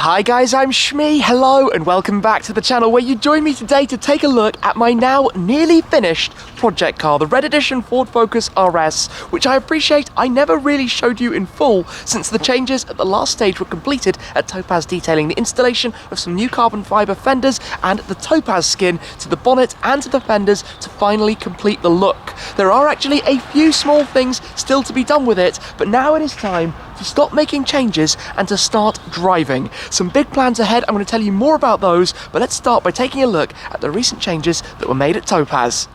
Hi guys, I'm Shmee, hello and welcome back to the channel where you join me today to take a look at my now nearly finished project car, the Red Edition Ford Focus RS, which I appreciate I never really showed you in full since the changes at the last stage were completed at Topaz Detailing, the installation of some new carbon fibre fenders and the Topaz Skin to the bonnet and to the fenders to finally complete the look. There are actually a few small things still to be done with it, but now it is time to stop making changes and to start driving. Some big plans ahead, I'm going to tell you more about those, but let's start by taking a look at the recent changes that were made at Topaz.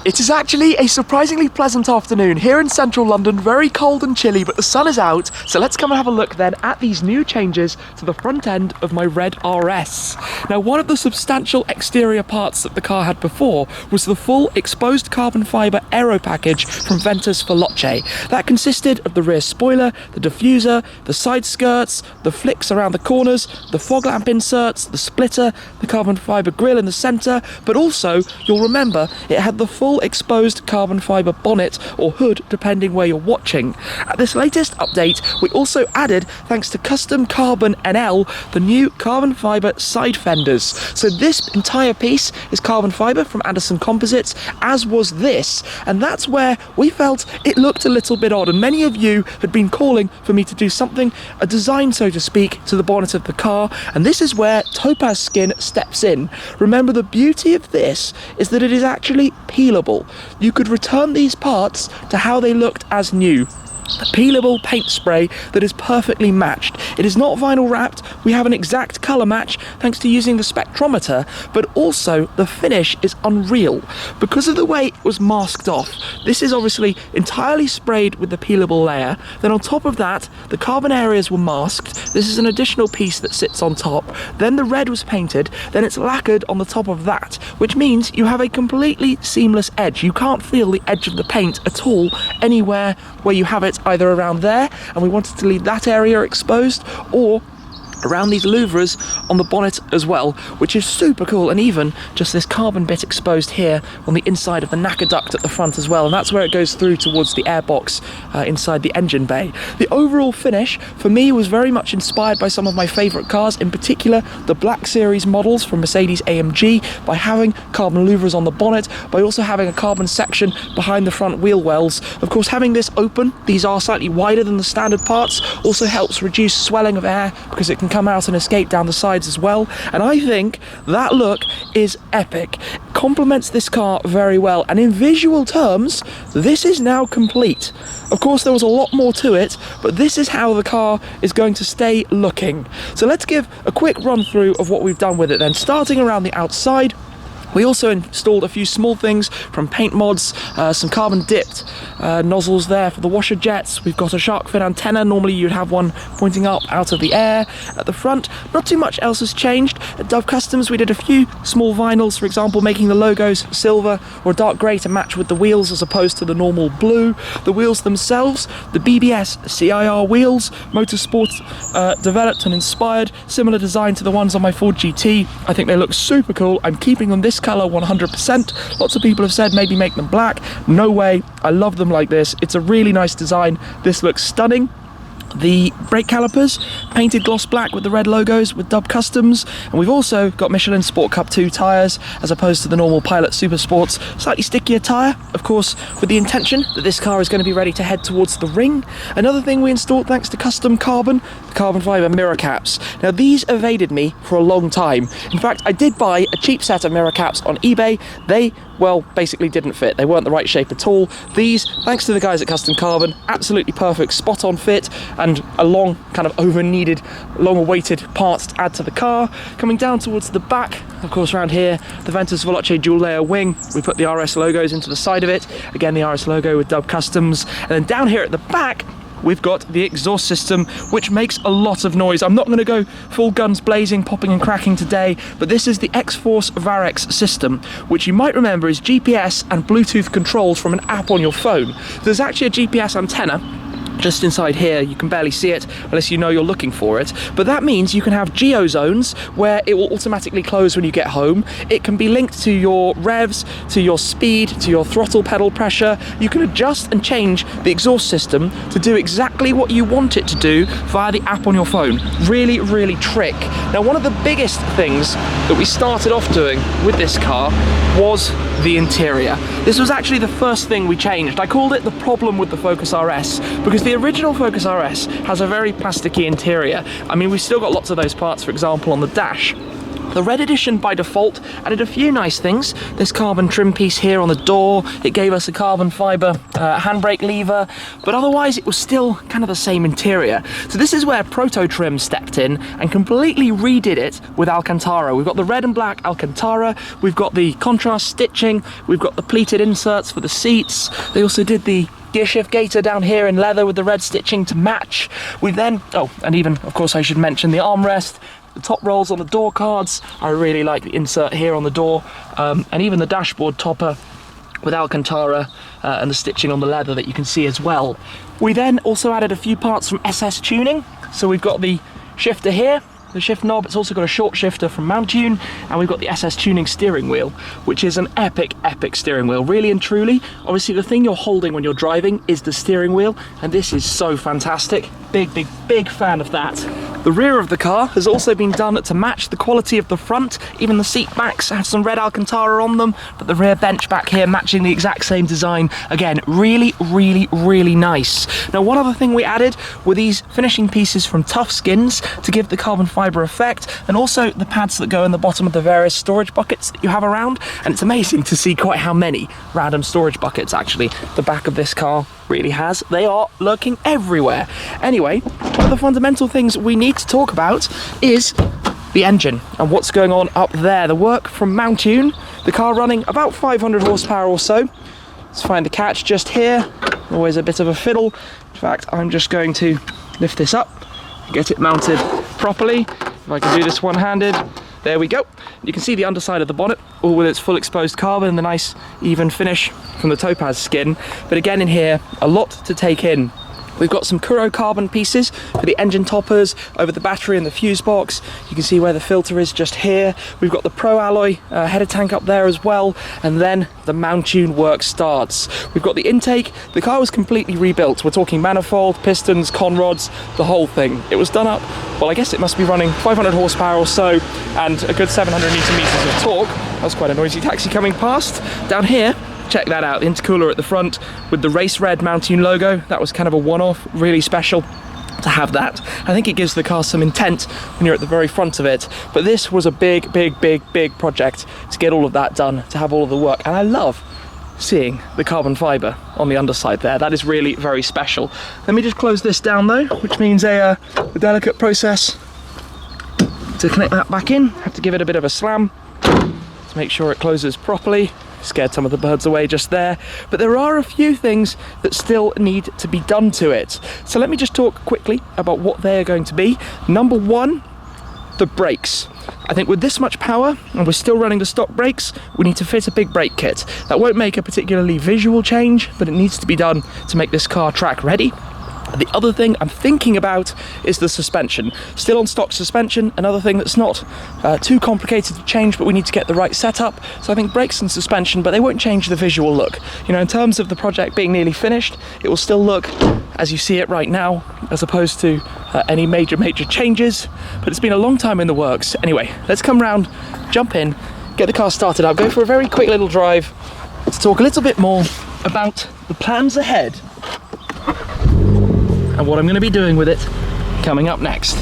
It is actually a surprisingly pleasant afternoon here in central London, very cold and chilly, but the sun is out, so let's come and have a look then at these new changes to the front end of my Red RS. Now, one of the substantial exterior parts that the car had before was the full exposed carbon fibre aero package from Fenders for Loche. That consisted of the rear spoiler, the diffuser, the side skirts, the flicks around the corners, the fog lamp inserts, the splitter, the carbon fibre grille in the centre, but also, you'll remember, it had the full exposed carbon fibre bonnet or hood depending where you're watching. At this latest update we also added, thanks to Custom Carbon NL, the new carbon fibre side fenders. So this entire piece is carbon fibre from Anderson Composites, as was this, and that's where we felt it looked a little bit odd, and many of you had been calling for me to do something, a design so to speak, to the bonnet of the car, and this is where Topaz Skin steps in. Remember, the beauty of this is that it is actually peelable. You could return these parts to how they looked as new. A peelable paint spray that is perfectly matched. It is not vinyl wrapped, we have an exact colour match thanks to using the spectrometer, but also the finish is unreal. Because of the way it was masked off, this is obviously entirely sprayed with the peelable layer, then on top of that the carbon areas were masked, this is an additional piece that sits on top, then the red was painted, then it's lacquered on the top of that, which means you have a completely seamless edge. You can't feel the edge of the paint at all anywhere where you have it, either around there, and we wanted to leave that area exposed, or around these louvres on the bonnet as well, which is super cool, and even just this carbon bit exposed here on the inside of the knacker duct at the front as well, and that's where it goes through towards the airbox inside the engine bay. The overall finish for me was very much inspired by some of my favourite cars, in particular the Black Series models from Mercedes AMG, by having carbon louvres on the bonnet, by also having a carbon section behind the front wheel wells. Of course, having this open, these are slightly wider than the standard parts, also helps reduce swelling of air because it can come out and escape down the sides as well, and I think that look is epic. It complements this car very well, and in visual terms this is now complete. Of course there was a lot more to it, but this is how the car is going to stay looking. So let's give a quick run through of what we've done with it then, starting around the outside. We also installed a few small things from paint mods, some carbon dipped nozzles there for the washer jets. We've got a shark fin antenna, normally you'd have one pointing up out of the air at the front. Not too much else has changed. At Dove Customs we did a few small vinyls, for example making the logos silver or dark grey to match with the wheels as opposed to the normal blue. The wheels themselves, the BBS CIR wheels, Motorsport developed and inspired, similar design to the ones on my Ford GT. I think they look super cool. I'm keeping them this colour 100%. Lots of people have said maybe make them black. No way, I love them like this. It's a really nice design. This looks stunning. The brake calipers, painted gloss black with the red logos with Dub Customs, and we've also got Michelin Sport Cup 2 tyres as opposed to the normal Pilot Super Sports slightly stickier tyre, of course with the intention that this car is going to be ready to head towards the ring. Another thing we installed thanks to Custom Carbon, the carbon fibre mirror caps. Now these evaded me for a long time. In fact, I did buy a cheap set of mirror caps on eBay. They, well, basically didn't fit. They weren't the right shape at all. These, thanks to the guys at Custom Carbon, absolutely perfect, spot on fit, and a long, kind of over-needed, long-awaited part to add to the car. Coming down towards the back, of course around here, the Fenders for Loche dual layer wing. We put the RS logos into the side of it. Again, the RS logo with Dub Customs. And then down here at the back, we've got the exhaust system, which makes a lot of noise. I'm not going to go full guns blazing, popping and cracking today, but this is the X-Force Varex system, which you might remember is GPS and Bluetooth controls from an app on your phone. There's actually a GPS antenna just inside here. You can barely see it unless you know you're looking for it, but that means you can have geo zones where it will automatically close when you get home. It can be linked to your revs, to your speed, to your throttle pedal pressure. You can adjust and change the exhaust system to do exactly what you want it to do via the app on your phone. Really, really trick. Now, one of the biggest things that we started off doing with this car was the interior. This was actually the first thing we changed. I called it the problem with the Focus RS because the original Focus RS has a very plasticky interior. I mean, we've still got lots of those parts, for example, on the dash. The Red Edition by default added a few nice things. This carbon trim piece here on the door, it gave us a carbon fibre handbrake lever, but otherwise it was still kind of the same interior. So this is where Proto Trim stepped in and completely redid it with Alcantara. We've got the red and black Alcantara, we've got the contrast stitching, we've got the pleated inserts for the seats. They also did the gear shift gaiter down here in leather with the red stitching to match. We then, oh, and even, of course, I should mention the armrest, the top rolls on the door cards. I really like the insert here on the door, and even the dashboard topper with Alcantara and the stitching on the leather that you can see as well. We then also added a few parts from SS Tuning. So we've got the shifter here, the shift knob. It's also got a short shifter from Mountune, and we've got the SS Tuning steering wheel, which is an epic steering wheel, really and truly. Obviously the thing you're holding when you're driving is the steering wheel, and this is so fantastic. Big fan of that. The rear of the car has also been done to match the quality of the front. Even the seat backs have some red Alcantara on them, but the rear bench back here matching the exact same design. Again, really nice. Now, one other thing we added were these finishing pieces from Topaz Skins to give the carbon fibre effect, and also the pads that go in the bottom of the various storage buckets that you have around. And it's amazing to see quite how many random storage buckets actually the back of this car really has. They are lurking everywhere. Anyway, one of the fundamental things we need to talk about is the engine and what's going on up there. The work from Mountune, the car running about 500 horsepower or so. Let's find the catch just here. Always a bit of a fiddle. In fact, I'm just going to lift this up, get it mounted properly. If I can do this one-handed. There we go. You can see the underside of the bonnet, all with its full exposed carbon and the nice even finish from the Topaz Skin. But again, in here, a lot to take in. We've got some Kuro carbon pieces for the engine toppers over the battery and the fuse box. You can see where the filter is just here. We've got the Pro Alloy header tank up there as well, and then the Mountune work starts. We've got the intake. The car was completely rebuilt. We're talking manifold, pistons, conrods, the whole thing. It was done up, well, I guess it must be running 500 horsepower or so and a good 700 newton meters of torque. That was quite a noisy taxi coming past. Down here, check that out, the intercooler at the front with the race red Mountune logo. That was kind of a one-off, really special to have that. I think it gives the car some intent when you're at the very front of it. But this was a big project to get all of that done, to have all of the work. And I love seeing the carbon fibre on the underside there. That is really very special. Let me just close this down though, which means a delicate process to connect that back in. Have to give it a bit of a slam to make sure it closes properly. Scared some of the birds away just there, but there are a few things that still need to be done to it. So let me just talk quickly about what they are going to be. Number one, the brakes. I think with this much power, and we're still running the stock brakes, we need to fit a big brake kit. That won't make a particularly visual change, but it needs to be done to make this car track ready. The other thing I'm thinking about is the suspension. Still on stock suspension, another thing that's not too complicated to change, but we need to get the right setup. So I think brakes and suspension, but they won't change the visual look. You know, in terms of the project being nearly finished, it will still look as you see it right now, as opposed to any major changes. But it's been a long time in the works. Anyway, let's come round, jump in, get the car started up, go for a very quick little drive to talk a little bit more about the plans ahead and what I'm going to be doing with it coming up next.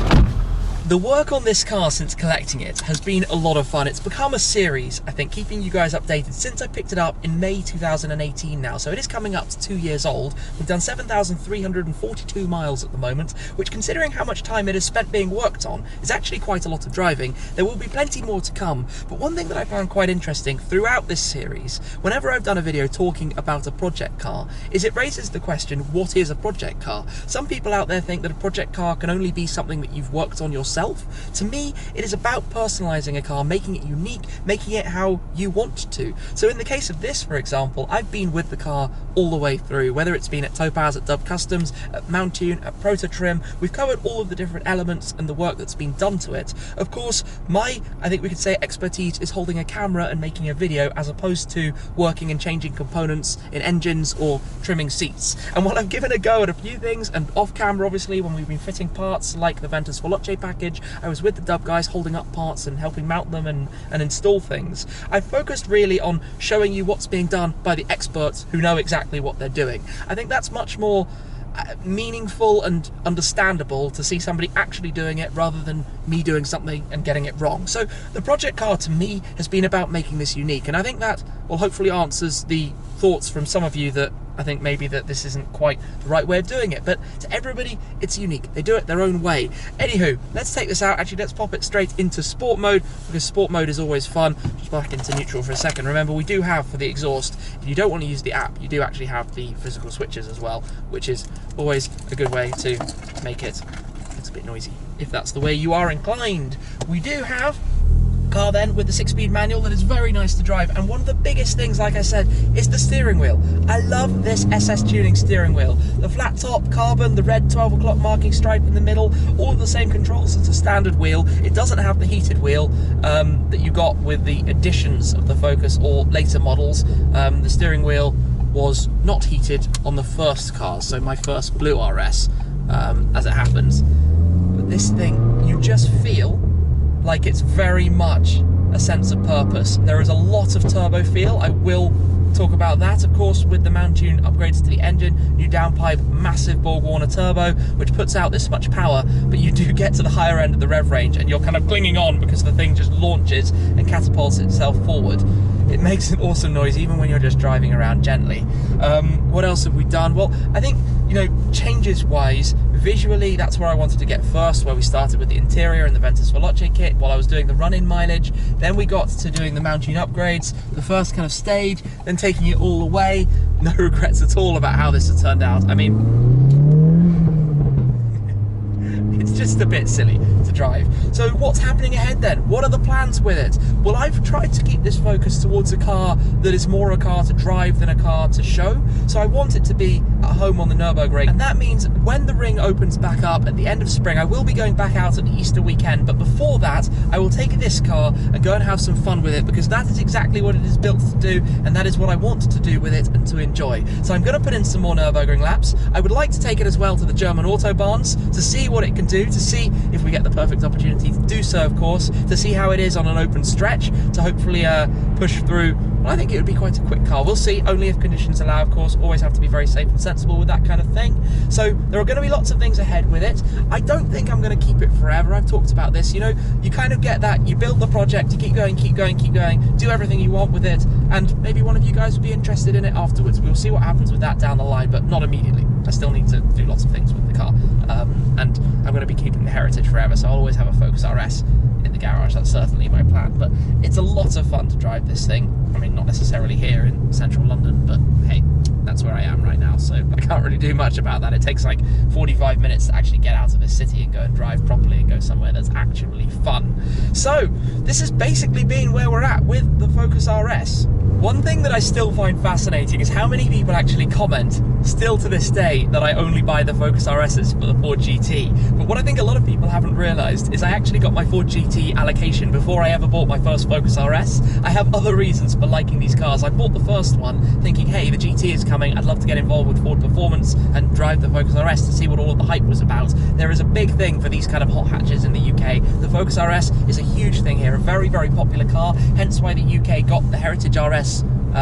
The work on this car since collecting it has been a lot of fun. It's become a series, I think, keeping you guys updated since I picked it up in May 2018 now. So it is coming up to 2 years old. We've done 7,342 miles at the moment, which, considering how much time it has spent being worked on, is actually quite a lot of driving. There will be plenty more to come. But one thing that I found quite interesting throughout this series, whenever I've done a video talking about a project car, is it raises the question, what is a project car? Some people out there think that a project car can only be something that you've worked on yourself, itself. To me, it is about personalising a car, making it unique, making it how you want to. So in the case of this, for example, I've been with the car all the way through, whether it's been at Topaz, at Dub Customs, at Mount Tune, at Proto Trim. We've covered all of the different elements and the work that's been done to it. Of course, I think we could say expertise is holding a camera and making a video, as opposed to working and changing components in engines or trimming seats. And while I've given a go at a few things, and off camera obviously when we've been fitting parts like the Fenders package, I was with the Dub guys holding up parts and helping mount them and install things. I've focused really on showing you what's being done by the experts who know exactly what they're doing. I think that's much more meaningful and understandable to see somebody actually doing it rather than me doing something and getting it wrong. So the project car to me has been about making this unique, and I think that will hopefully answers the thoughts from some of you that I think maybe that this isn't quite the right way of doing it, but to everybody it's unique. They do it their own way. Anywho, let's take this out. Actually, let's pop it straight into sport mode, because sport mode is always fun. Just back into neutral for a second. Remember, we do have for the exhaust, if you don't want to use the app, you do actually have the physical switches as well, which is always a good way to make it. It's a bit noisy if that's the way you are inclined. We do have car then with the 6-speed manual that is very nice to drive, and one of the biggest things, like I said, is the steering wheel. I love this SS Tuning steering wheel. The flat top, carbon, the red 12 o'clock marking stripe in the middle, all of the same controls as a standard wheel. It doesn't have the heated wheel that you got with the additions of the Focus or later models. The steering wheel was not heated on the first car, so my first Blue RS, as it happens. But this thing, you just feel like it's very much a sense of purpose. There is a lot of turbo feel. I will talk about that, of course, with the Mount Tune upgrades to the engine, new downpipe, massive Borg-Warner turbo, which puts out this much power, but you do get to the higher end of the rev range and you're kind of clinging on because the thing just launches and catapults itself forward. It makes an awesome noise even when you're just driving around gently. What else have we done? Well, I think, you know, changes wise, visually, that's where I wanted to get first, where we started with the interior and the Ventus Veloce kit while I was doing the run-in mileage. Then we got to doing the Mount Tune upgrades, the first kind of stage, then taking it all away. No regrets at all about how this has turned out. I mean, it's just a bit silly to drive. So what's happening ahead then? What are the plans with it? Well, I've tried to keep this focus towards a car that is more a car to drive than a car to show. So I want it to be at home on the Nürburgring. And that means when the ring opens back up at the end of spring, I will be going back out at the Easter weekend. But before that, I will take this car and go and have some fun with it, because that is exactly what it is built to do. And that is what I want to do with it and to enjoy. So I'm going to put in some more Nürburgring laps. I would like to take it as well to the German Autobahns to see what it can do, to see if we get the perfect opportunity to do so, of course, to see how it is on an open stretch, to hopefully push through. Well, I think it would be quite a quick car. We'll see, only if conditions allow, of course. Always have to be very safe and sensible with that kind of thing. So there are going to be lots of things ahead with it. I don't think I'm going to keep it forever. I've talked about this, you know, you kind of get that, you build the project, you keep going, keep going, keep going, do everything you want with it, and maybe one of you guys will be interested in it afterwards. We'll see what happens with that down the line, but not immediately. I still need to do lots of things with the car, and I'm going to be keeping the Heritage forever, so I'll always have a Focus RS in the garage. That's certainly my plan, but it's a lot of fun to drive this thing. I mean, not necessarily here in central London, but hey, that's where I am right now, so I can't really do much about that. It takes like 45 minutes to actually get out of this city and go and drive properly and go somewhere that's actually fun. So this has basically been where we're at with the Focus RS. One thing that I still find fascinating is how many people actually comment, still to this day, that I only buy the Focus RSs for the Ford GT. But what I think a lot of people haven't realised is I actually got my Ford GT allocation before I ever bought my first Focus RS. I have other reasons for liking these cars. I bought the first one thinking, hey, the GT is coming, I'd love to get involved with Ford Performance and drive the Focus RS to see what all of the hype was about. There is a big thing for these kind of hot hatches in the UK. The Focus RS is a huge thing here, a very, very popular car, hence why the UK got the Heritage RS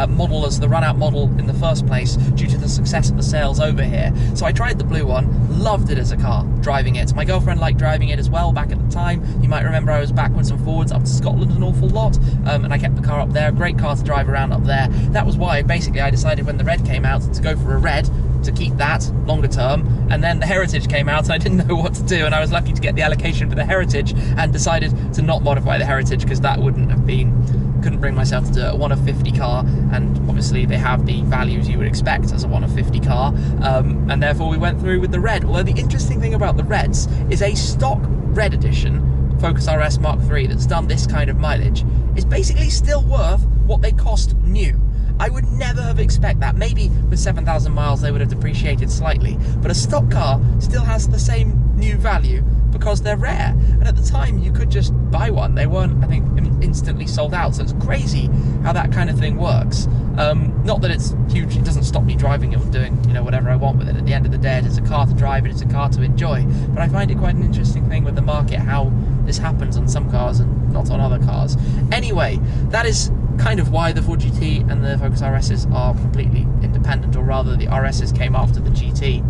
model as the run-out model in the first place due to the success of the sales over here. So I tried the blue one, loved it as a car, driving it. My girlfriend liked driving it as well back at the time. You might remember I was backwards and forwards up to Scotland an awful lot, and I kept the car up there. Great car to drive around up there. That was why basically I decided when the red came out to go for a red, to keep that longer term, and then the Heritage came out and I didn't know what to do, and I was lucky to get the allocation for the Heritage and decided to not modify the Heritage because that wouldn't have been couldn't bring myself to do it. A 1 of 50 car, and obviously they have the values you would expect as a 1 of 50 car, and therefore we went through with the red. Although the interesting thing about the reds is a stock red edition Focus RS Mark III that's done this kind of mileage is basically still worth what they cost new. I would never have expected that. Maybe with 7,000 miles they would have depreciated slightly, but a stock car still has the same new value because they're rare. And at the time you could just buy one. They weren't, I think, instantly sold out. So it's crazy how that kind of thing works. Not that it's huge, it doesn't stop me driving it or doing, you know, whatever I want with it. At the end of the day, it is a car to drive, it's a car to enjoy. But I find it quite an interesting thing with the market, how this happens on some cars and not on other cars. Anyway, that is kind of why the Ford GT and the Focus RSs are completely independent, or rather the RSs came after the GT.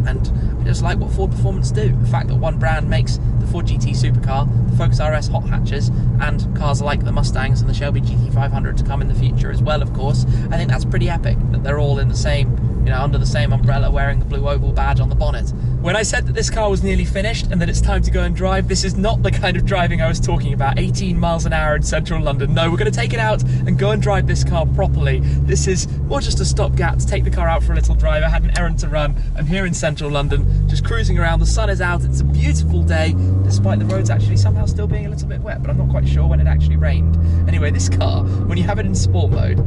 And I just like what Ford Performance do. The fact that one brand makes the Ford GT supercar, the Focus RS hot hatches, and cars like the Mustangs and the Shelby GT500 to come in the future as well, of course. I think that's pretty epic, that they're all in the same, you know, under the same umbrella, wearing the blue oval badge on the bonnet. When I said that this car was nearly finished and that it's time to go and drive, this is not the kind of driving I was talking about, 18 miles an hour in central London. No, we're going to take it out and go and drive this car properly. This is more just a stopgap to take the car out for a little drive. I had an errand to run. I'm here in central London, just cruising around. The sun is out. It's a beautiful day, despite the roads actually somehow still being a little bit wet, but I'm not quite sure when it actually rained. Anyway, this car, when you have it in sport mode,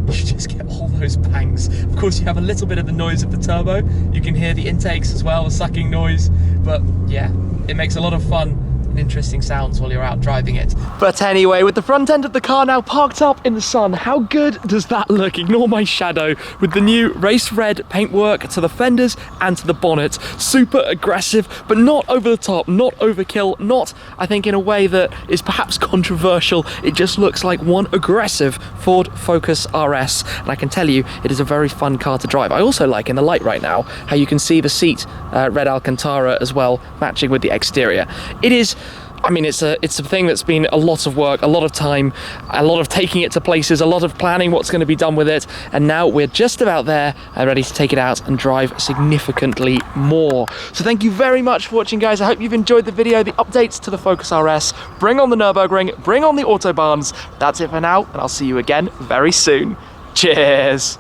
you just get all those bangs. Of course, you have a little bit of the noise of the turbo. You can hear the intakes as well, the sucking noise. But yeah, it makes a lot of fun and interesting sounds while you're out driving it. But anyway, with the front end of the car now parked up in the sun, how good does that look? Ignore my shadow. With the new race red paintwork to the fenders and to the bonnet. Super aggressive, but not over the top, not overkill, not, I think, in a way that is perhaps controversial. It just looks like one aggressive Ford Focus RS, and I can tell you, it is a very fun car to drive. I also like in the light right now how you can see the seat red Alcantara as well, matching with the exterior. It is, I mean, it's a thing that's been a lot of work, a lot of time, a lot of taking it to places, a lot of planning what's going to be done with it, and now we're just about there and ready to take it out and drive significantly more. So thank you very much for watching, guys. I hope you've enjoyed the video, the updates to the Focus RS. Bring on the Nürburgring, bring on the Autobahns. That's it for now, and I'll see you again very soon. Cheers!